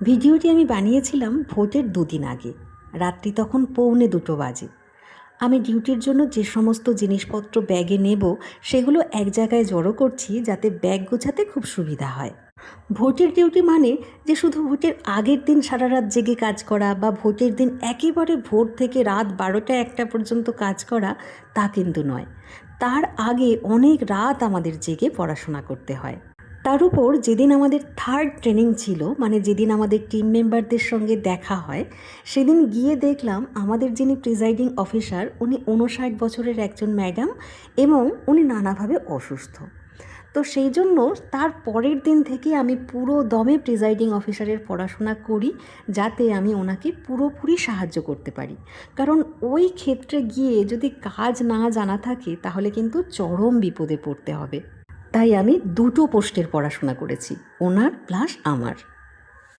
ভিডিওটি আমি বানিয়েছিলাম ভোটের দুদিন আগে। রাত্রি তখন 1:45 বাজে। আমি ডিউটির জন্য যে সমস্ত জিনিসপত্র ব্যাগে নেব সেগুলো এক জায়গায় জড়ো করছি যাতে ব্যাগ গোছাতে খুব সুবিধা হয়। ভোটের ডিউটি মানে যে শুধু ভোটের আগের দিন সারা রাত জেগে কাজ করা বা ভোটের দিন একেবারে ভোর থেকে রাত 12টা-1টা পর্যন্ত কাজ করা তা কিন্তু নয়। তার আগে অনেক রাত আমাদের জেগে পড়াশোনা করতে হয়। তার উপর যেদিন আমাদের থার্ড ট্রেনিং ছিল, মানে যেদিন আমাদের টিম মেম্বারদের সঙ্গে দেখা হয়, সেদিন গিয়ে দেখলাম আমাদের যিনি প্রিজাইডিং অফিসার উনি 59 বছরের একজন ম্যাডাম এবং উনি নানাভাবে অসুস্থ। তো সেই জন্য তার পরের দিন থেকে আমি পুরো দমে প্রিজাইডিং অফিসারের পড়াশোনা করি যাতে আমি ওনাকে পুরোপুরি সাহায্য করতে পারি। কারণ ওই ক্ষেত্রে গিয়ে যদি কাজ না জানা থাকে তাহলে কিন্তু চরম বিপদে পড়তে হবে। তাই আমি দুটো পোস্টের পড়াশোনা করেছি, ওনার প্লাস আমার।